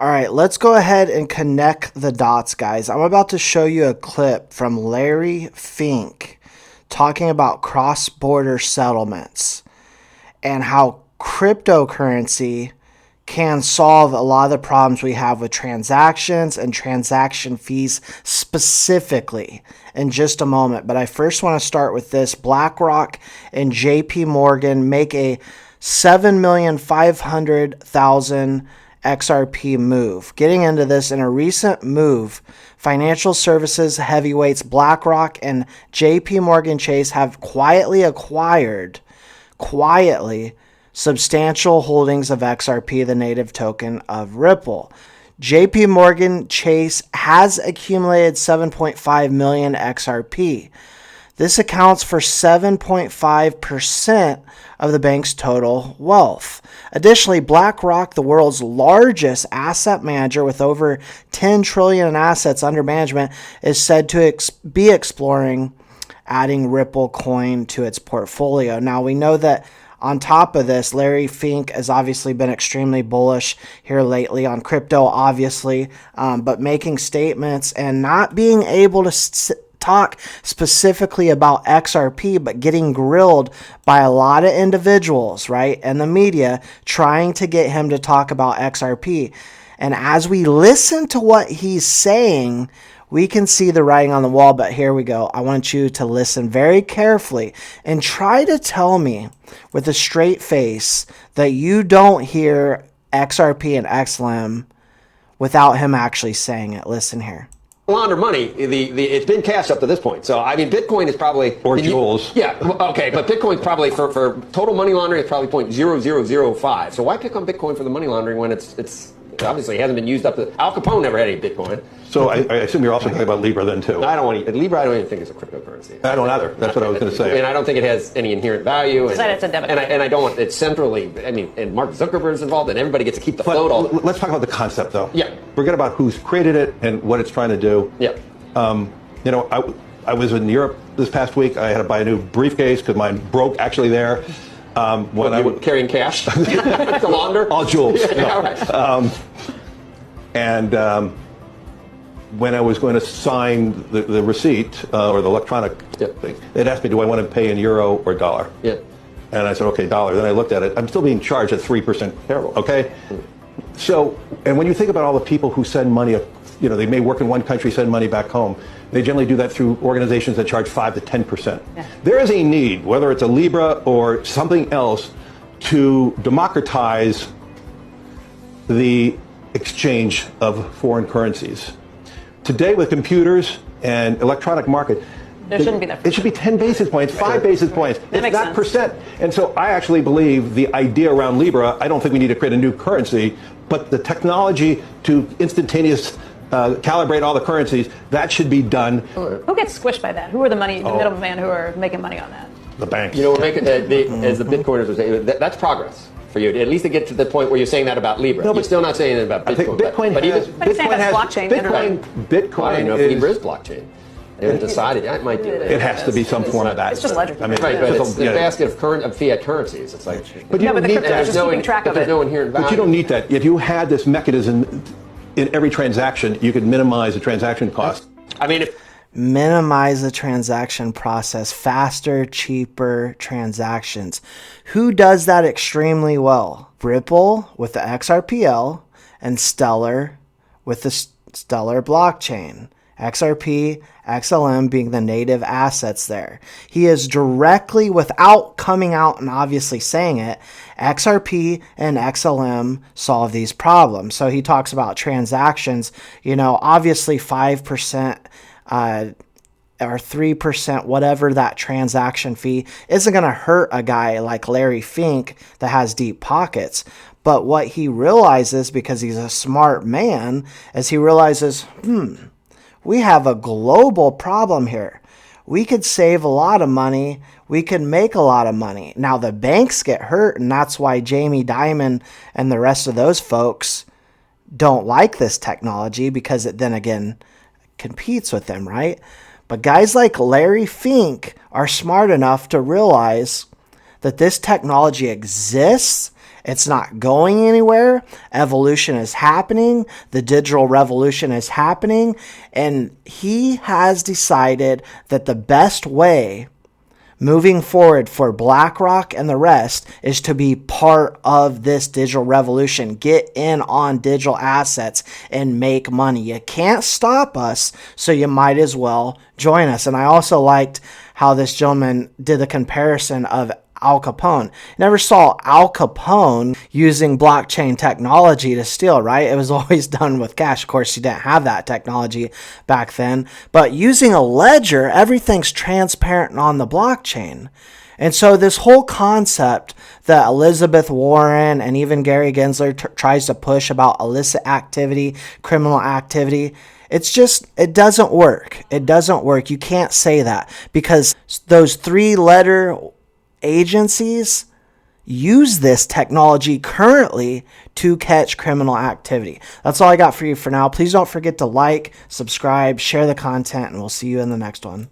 All right, let's go ahead and connect the dots, guys. I'm about to show you a clip from Larry Fink talking about cross-border settlements and how cryptocurrency can solve a lot of the problems we have with transactions and transaction fees specifically in just a moment. But I first want to start with this. BlackRock and JP Morgan make a 7,500,000 XRP move. Getting into this, in a recent move, financial services heavyweights BlackRock and JP Morgan Chase have quietly acquired substantial holdings of XRP, the native token of Ripple. JP Morgan Chase has accumulated 7.5 million XRP. This accounts for 7.5% of the bank's total wealth. Additionally, BlackRock, the world's largest asset manager with over 10 trillion in assets under management, is said to be exploring adding Ripple coin to its portfolio. Now, we know that on top of this, Larry Fink has obviously been extremely bullish here lately on crypto, obviously, but making statements and not being able to talk specifically about XRP, but getting grilled by a lot of individuals, right, and the media trying to get him to talk about XRP. And as we listen to what he's saying, we can see the writing on the wall. But here we go. I want you to listen very carefully and try to tell me with a straight face that you don't hear XRP and Xlm without him actually saying it. Listen here. Launder money, it's been cashed up to this point. So, I mean, Bitcoin is probably... Or jewels. Yeah, okay, but Bitcoin's probably, for total money laundering, it's probably 0.0005. So why pick on Bitcoin for the money laundering when it's obviously hasn't been used up to... Al Capone never had any Bitcoin. So I assume you're also talking about Libra then, too. I don't want to... Libra, I don't even think it's a cryptocurrency. I don't either. That's what I was going to say. And I don't think it has any inherent value. It's a debit. And I don't want it centrally... I mean, and Mark Zuckerberg's involved, and everybody gets to keep the float all... Let's talk about the concept, though. Yeah. Forget about who's created it and what it's trying to do. Yeah. You know, I was in Europe this past week. I had to buy a new briefcase because mine broke actually there. When I was carrying cash to launder? All jewels. Yeah, no. All right. When I was going to sign the receipt or the electronic thing, they'd asked me, do I want to pay in euro or dollar? Yeah. And I said, okay, dollar. Then I looked at it. I'm still being charged at 3%. Terrible. Okay? So, and when you think about all the people who send money, you know, they may work in one country, send money back home. They generally do that through organizations that charge 5 to 10%. Yeah. There is a need, whether it's a Libra or something else, to democratize the exchange of foreign currencies. Today, with computers and electronic market, there shouldn't be that. It should be 10 basis points, 5 basis points. That it's not sense. percent. And so I actually believe the idea around Libra, I don't think we need to create a new currency, but the technology to instantaneous calibrate all the currencies, that should be done. Who gets squished by that? Who are the middlemen who are making money on that? The banks. You know, we're making, as the Bitcoiners are saying, that's progress for you. At least to get to the point where you're saying that about Libra. No, you're still not saying it about Bitcoin. I think Bitcoin has blockchain. Bitcoin I don't know if Libra is blockchain. They haven't decided. It might do it. It has to be some form of that. It's just ledger. I mean, right, but it's a basket of fiat currencies. It's like, but you don't need that. There's no inherent value. But you don't need that. If you had this mechanism in every transaction, you could minimize the transaction cost. I mean, minimize the transaction process, faster, cheaper transactions. Who does that extremely well? Ripple with the XRPL and Stellar with the Stellar blockchain. XRP, Xlm being the native assets there. He is directly, without coming out and obviously saying it, XRP and Xlm solve these problems. So he talks about transactions, you know, obviously 5% or 3%, whatever that transaction fee, isn't going to hurt a guy like Larry Fink that has deep pockets. But what he realizes, because he's a smart man, is he realizes, we have a global problem here. We could save a lot of money. We could make a lot of money. Now, the banks get hurt, and that's why Jamie Dimon and the rest of those folks don't like this technology, because it then again competes with them, right? But guys like Larry Fink are smart enough to realize that this technology exists. It's not going anywhere. Evolution is happening. The digital revolution is happening. And he has decided that the best way moving forward for BlackRock and the rest is to be part of this digital revolution. Get in on digital assets and make money. You can't stop us, so you might as well join us. And I also liked how this gentleman did the comparison of Al Capone. Never saw Al Capone using blockchain technology to steal, right? It was always done with cash. Of course, you didn't have that technology back then. But using a ledger, everything's transparent on the blockchain. And so this whole concept that Elizabeth Warren and even Gary Gensler tries to push about illicit activity, criminal activity, it's just, it doesn't work. It doesn't work. You can't say that because those 3-letter agencies use this technology currently to catch criminal activity. That's all I got for you for now. Please don't forget to like, subscribe, share the content, and we'll see you in the next one.